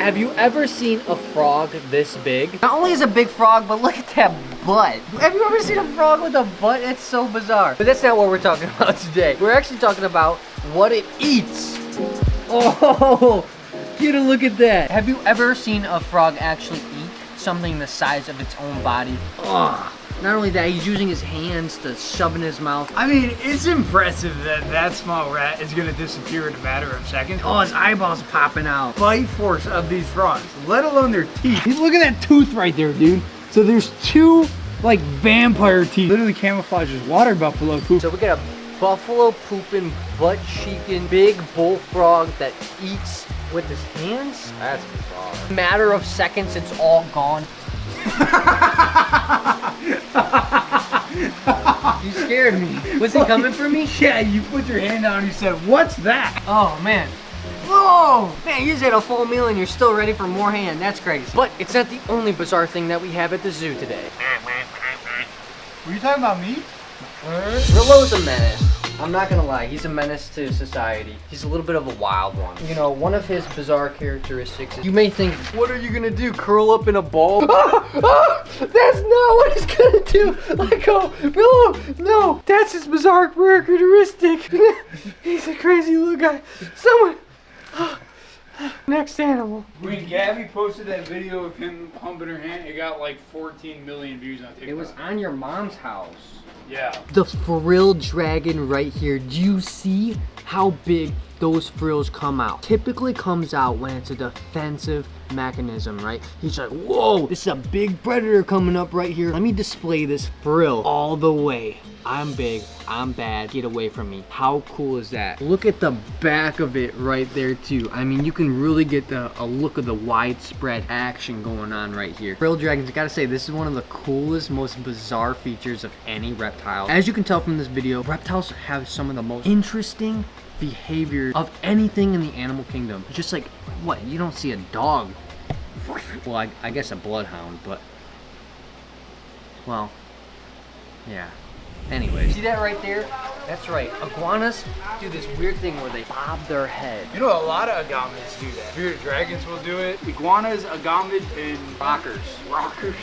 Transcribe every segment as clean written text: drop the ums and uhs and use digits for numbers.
Have you ever seen a frog this big? Not only is it a big frog, but look at that butt. Have you ever seen a frog with a butt? It's so bizarre. But that's not what we're talking about today. We're actually talking about what it eats. Oh, get a look at that. Have you ever seen a frog actually eat something the size of its own body? Oh. Not only that, he's using his hands to shove in his mouth. I mean, it's impressive that that small rat is gonna disappear in a matter of seconds. Oh, his eyeballs popping out. Bite force of these frogs, let alone their teeth. Look at that tooth right there, dude. So there's two, like, vampire teeth. Literally camouflages water buffalo poop. So we got a buffalo pooping, butt cheeking, big bullfrog that eats with his hands? That's bizarre. Matter of seconds, it's all gone. You scared me. Was he coming for me? Yeah, you put your hand down and you said, "What's that?" Oh, man. Whoa! Man, you just had a full meal and you're still ready for more hand. That's crazy. But it's not the only bizarre thing that we have at the zoo today. Were you talking about me? Frill's a menace. I'm not gonna lie, he's a menace to society. He's a little bit of a wild one. You know, one of his bizarre characteristics is, you may think, what are you gonna do, curl up in a ball? That's not what he's gonna do. Let go, Frillo, no. That's his bizarre characteristic. He's a crazy little guy. Someone, next animal. When Gabby posted that video of him humping her hand, it got like 14 million views on TikTok. It was on your mom's house. Yeah. The frilled dragon right here. Do you see how big those frills come out? Typically comes out when it's a defensive mechanism, right? He's like, whoa, this is a big predator coming up right here. Let me display this frill all the way. I'm big, I'm bad, get away from me. How cool is that? Look at the back of it right there too. I mean, you can really get a look of the widespread action going on right here. Frilled dragons, I gotta say, this is one of the coolest, most bizarre features of any reptile. As you can tell from this video, reptiles have some of the most interesting behavior of anything in the animal kingdom. Just like, what, you don't see a dog. Well, I guess a bloodhound, but, well, yeah. Anyway, see that right there? That's right. Iguanas do this weird thing where they bob their head. You know, a lot of agamids do that. Bearded dragons will do it. Iguanas, agamids, and rockers. Rockers.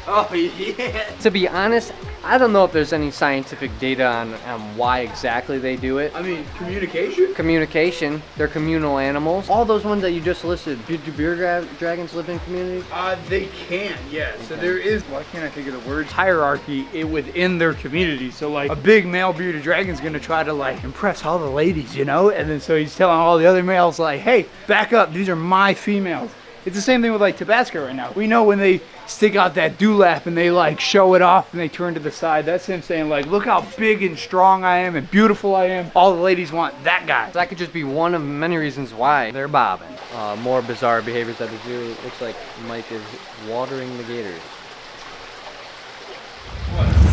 Oh, yeah. To be honest, I don't know if there's any scientific data on why exactly they do it. I mean, communication? Communication. They're communal animals. All those ones that you just listed, do bearded dragons live in communities? They can, yes. Okay. So there is, why can't I think of the words? Hierarchy within their community. So like a big male bearded dragon's gonna try to like impress all the ladies, you know? And then so he's telling all the other males like, hey, back up, these are my females. It's the same thing with like Tabasco right now. We know when they stick out that dewlap and they like show it off and they turn to the side, that's him saying like, look how big and strong I am and beautiful I am. All the ladies want that guy. That could just be one of many reasons why they're bobbing. More bizarre behaviors at the zoo. It looks like Mike is watering the gators.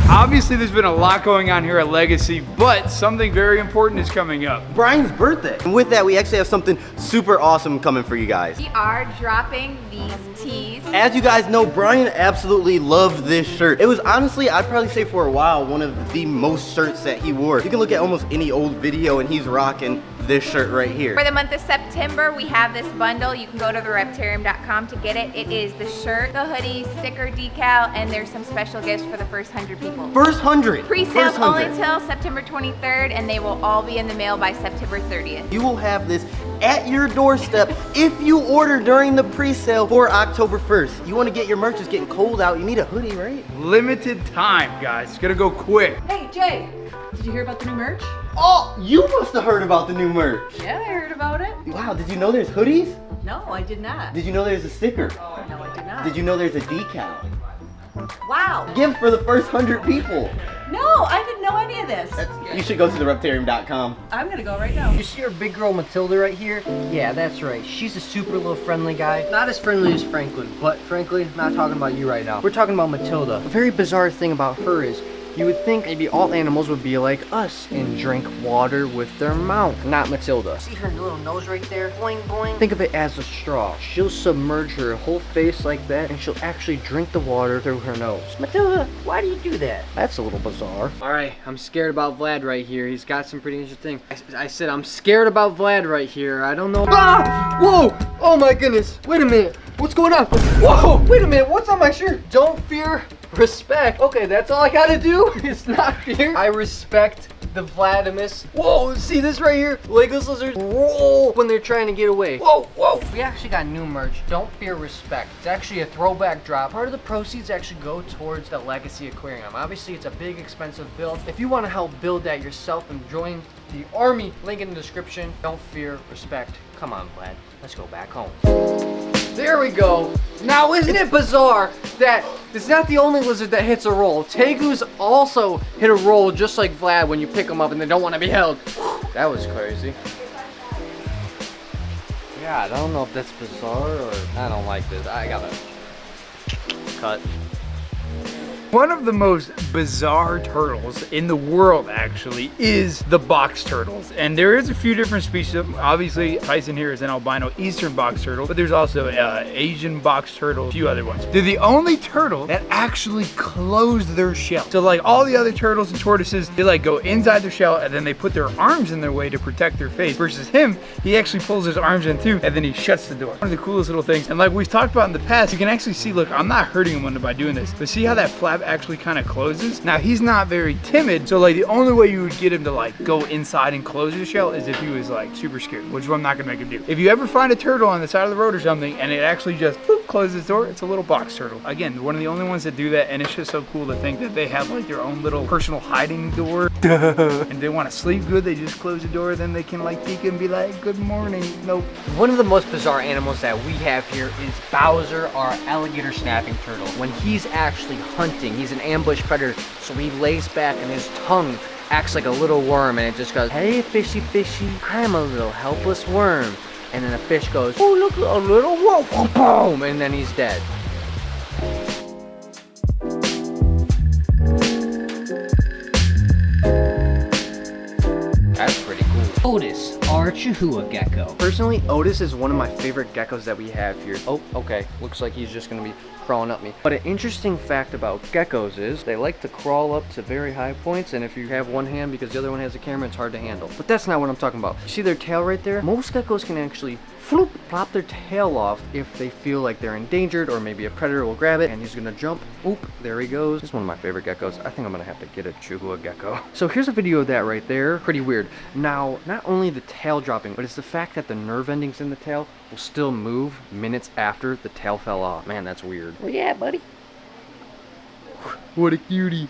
Obviously, there's been a lot going on here at Legacy, but something very important is coming up. Brian's birthday. And with that, we actually have something super awesome coming for you guys. We are dropping these tees. As you guys know, Brian absolutely loved this shirt. It was honestly, I'd probably say for a while, one of the most shirts that he wore. You can look at almost any old video and he's rocking this shirt right here. For the month of September, we have this bundle. You can go to reptarium.com to get it. It is the shirt, the hoodie, sticker, decal, and there's some special gifts for the first 100 people. First 100. Pre-sales only till September 23rd, and they will all be in the mail by September 30th. You will have this at your doorstep if you order during the pre-sale for October 1st. You want to get your merch, it's getting cold out. You need a hoodie, right? Limited time, guys. It's gonna go quick. Hey, Jay, did you hear about the new merch? Oh, you must have heard about the new merch. Yeah, I heard about it. Wow, did you know there's hoodies? No, I did not. Did you know there's a sticker? No, I did not. Did you know there's a decal? Wow. Gift for the first 100 people. No, I didn't know any of this. You should go to the reptarium.com. I'm gonna go right now. You see our big girl Matilda right here? Yeah, that's right. She's a super little friendly guy. Not as friendly as Franklin, but Franklin, not talking about you right now. We're talking about Matilda. A very bizarre thing about her is You would think maybe all animals would be like us and drink water with their mouth. Not Matilda. See her little nose right there? Boing, boing. Think of it as a straw. She'll submerge her whole face like that and she'll actually drink the water through her nose. Matilda, why do you do that? That's a little bizarre. All right, I'm scared about Vlad right here. He's got some pretty interesting. I said I'm scared about Vlad right here. I don't know. Ah! Whoa! Oh my goodness. Wait a minute. What's going on? Whoa! Wait a minute. What's on my shirt? Don't fear, respect. Okay, that's all I gotta do. It's not fear. I respect the Vladimus. Whoa, see this right here? Legless lizards roll when they're trying to get away. Whoa, whoa. We actually got new merch. Don't fear, respect. It's actually a throwback drop. Part of the proceeds actually go towards the Legacy Aquarium. Obviously, it's a big, expensive build. If you want to help build that yourself and join the army, link in the description. Don't fear, respect. Come on, Vlad. Let's go back home. There we go. Now, isn't it bizarre that it's not the only lizard that hits a roll? Tegus also hit a roll just like Vlad when you pick them up and they don't want to be held. That was crazy. Yeah, I don't know if that's bizarre or I don't like this. I gotta cut. One of the most bizarre turtles in the world actually is the box turtles. And there is a few different species of them. Obviously, Tyson here is an albino eastern box turtle, but there's also Asian box turtle, a few other ones. They're the only turtle that actually close their shell. So like all the other turtles and tortoises, they like go inside their shell and then they put their arms in their way to protect their face. Versus him, he actually pulls his arms in too and then he shuts the door. One of the coolest little things. And like we've talked about in the past, you can actually see, look, I'm not hurting him by doing this, but see how that flap actually kind of closes? Now he's not very timid, so like the only way you would get him to like go inside and close his shell is if he was like super scared, which I'm not gonna make him do. If you ever find a turtle on the side of the road or something and it actually just boop, closes its door, it's a little box turtle. Again, one of the only ones that do that, and it's just so cool to think that they have like their own little personal hiding door. And they want to sleep good, they just close the door, then they can like peek and be like, good morning. Nope. One of the most bizarre animals that we have here is Bowser, our alligator snapping turtle. When he's actually hunting, he's an ambush predator, so he lays back and his tongue acts like a little worm and it just goes, hey fishy fishy, I'm a little helpless worm. And then the fish goes, oh look, a little worm, boom, and then he's dead. That's pretty cool. Otis, our Chihuahua gecko. Personally, Otis is one of my favorite geckos that we have here. Oh, okay. Looks like he's just gonna be crawling up me. But an interesting fact about geckos is they like to crawl up to very high points, and if you have one hand because the other one has a camera, it's hard to handle. But that's not what I'm talking about. You see their tail right there? Most geckos can actually floop, plop their tail off if they feel like they're endangered or maybe a predator will grab it and he's gonna jump. Oop, there he goes. This is one of my favorite geckos. I think I'm gonna have to get a Chihuahua gecko. So here's a video of that right there. Pretty weird. Now, not only the tail dropping, but it's the fact that the nerve endings in the tail will still move minutes after the tail fell off. Man, that's weird. Oh yeah, buddy. What a cutie.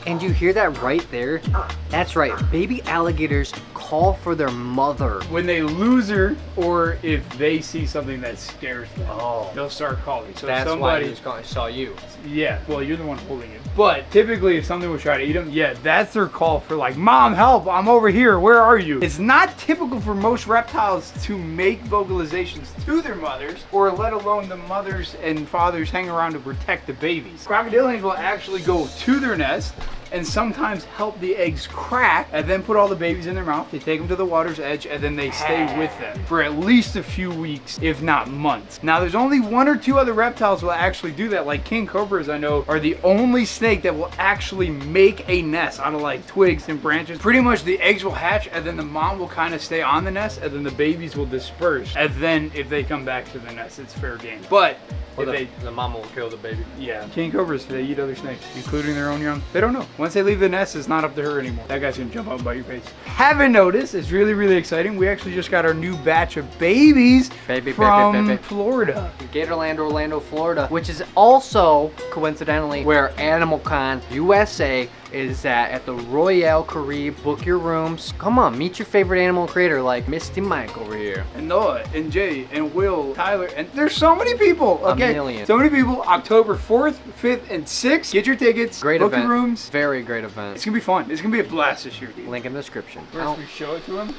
And you hear that right there? That's right, baby alligators call for their mother. When they lose her, or if they see something that scares them, they'll start calling. So that's somebody, why he was calling, saw you. Yeah, well, you're the one holding it. But typically, if something would try to eat them, yeah, that's their call for like, Mom, help, I'm over here, where are you? It's not typical for most reptiles to make vocalizations to their mothers, or let alone the mothers and fathers hang around to protect the babies. Crocodilians will actually go to their nest and sometimes help the eggs crack and then put all the babies in their mouth. They take them to the water's edge and then they stay with them for at least a few weeks, if not months. Now there's only one or two other reptiles will actually do that. Like king cobras, I know, are the only snake that will actually make a nest out of like twigs and branches. Pretty much the eggs will hatch and then the mom will kind of stay on the nest and then the babies will disperse. And then if they come back to the nest, it's fair game. But if the mama will kill the baby. Yeah, king cobras, they eat other snakes, including their own young. They don't know. Once they leave the nest, it's not up to her anymore. That guy's gonna jump up by your face. Haven't noticed, it's really, really exciting. We actually just got our new batch of babies from Florida. Gatorland, Orlando, Florida, which is also, coincidentally, where AnimalConUSA is at the Royale Carib. Book your rooms. Come on, meet your favorite animal creator like Misty Mike over here. And Noah, and Jay, and Will, Tyler, and there's so many people, okay? A million. So many people, October 4th, 5th, and 6th. Get your tickets, great book event. your rooms. Very great event. It's gonna be fun. It's gonna be a blast this year, dude. Link in the description. First we show it to him,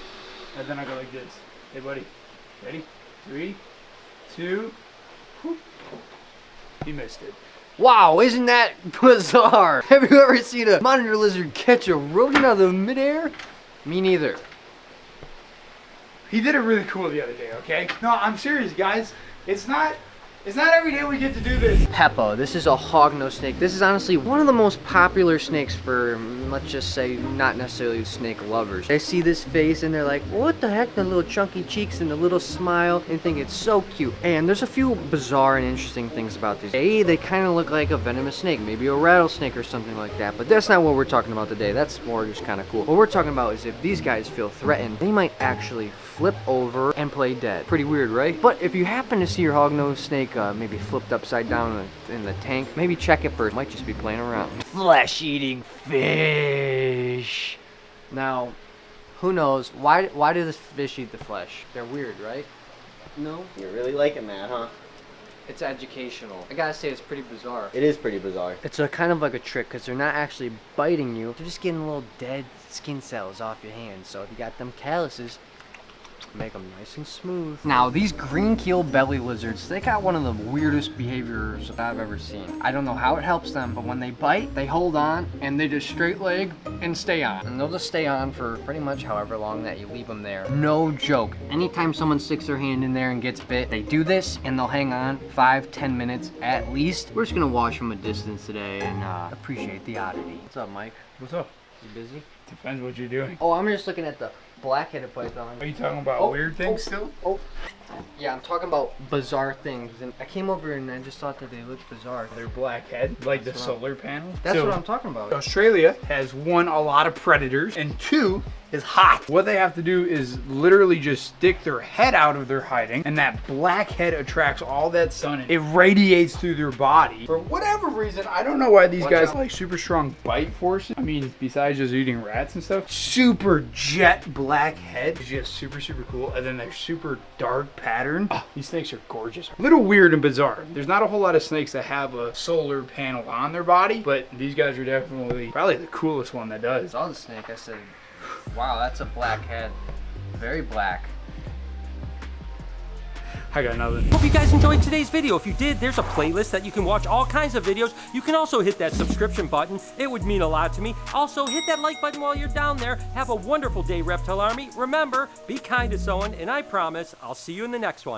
and then I go like this. Hey buddy, ready? 3, 2, whoop. He missed it. Wow, isn't that bizarre? Have you ever seen a monitor lizard catch a rodent out of the midair? Me neither. He did it really cool the other day, okay? No, I'm serious, guys. It's not every day we get to do this. Peppo, this is a hognose snake. This is honestly one of the most popular snakes for, let's just say, not necessarily snake lovers. They see this face and they're like, what the heck, the little chunky cheeks and the little smile, and think it's so cute. And there's a few bizarre and interesting things about these. A, they kind of look like a venomous snake, maybe a rattlesnake or something like that, but that's not what we're talking about today. That's more just kind of cool. What we're talking about is if these guys feel threatened, they might actually flip over and play dead. Pretty weird, right? But if you happen to see your hognose snake maybe flipped upside down in the tank, maybe check it first. Might just be playing around. Flesh-eating fish. Now, who knows? Why do the fish eat the flesh? They're weird, right? No? You're really liking that, huh? It's educational. I gotta say, it's pretty bizarre. It is pretty bizarre. It's a kind of like a trick because they're not actually biting you. They're just getting little dead skin cells off your hands. So if you got them calluses, make them nice and smooth. Now, these green-keeled belly lizards, they got one of the weirdest behaviors I've ever seen. I don't know how it helps them, but when they bite, they hold on and they just straight leg and stay on. And they'll just stay on for pretty much however long that you leave them there. No joke. Anytime someone sticks their hand in there and gets bit, they do this and they'll hang on 5-10 minutes at least. We're just gonna watch from a distance today and appreciate the oddity. What's up, Mike? What's up? You busy? Depends what you're doing. Oh, I'm just looking at the black-headed python. Are you talking about weird things still? Oh, yeah, I'm talking about bizarre things. And I came over and I just thought that they looked bizarre. Their black head, like the That's solar panel. That's So, what I'm talking about. Australia has, one, a lot of predators, and two, is hot. What they have to do is literally just stick their head out of their hiding, and that black head attracts all that sun. It radiates through their body. For whatever reason, I don't know why these guys have like super strong bite forces. I mean, besides just eating rats and stuff, super jet black head is just super, super cool. And then their super dark pattern. Oh, these snakes are gorgeous. A little weird and bizarre. There's not a whole lot of snakes that have a solar panel on their body, but these guys are definitely probably the coolest one that does. I saw the snake, I said, wow, that's a black head. Very black. I got nothing. Hope you guys enjoyed today's video. If you did, there's a playlist that you can watch all kinds of videos. You can also hit that subscription button. It would mean a lot to me. Also, hit that like button while you're down there. Have a wonderful day, Reptile Army. Remember, be kind to someone, and I promise I'll see you in the next one.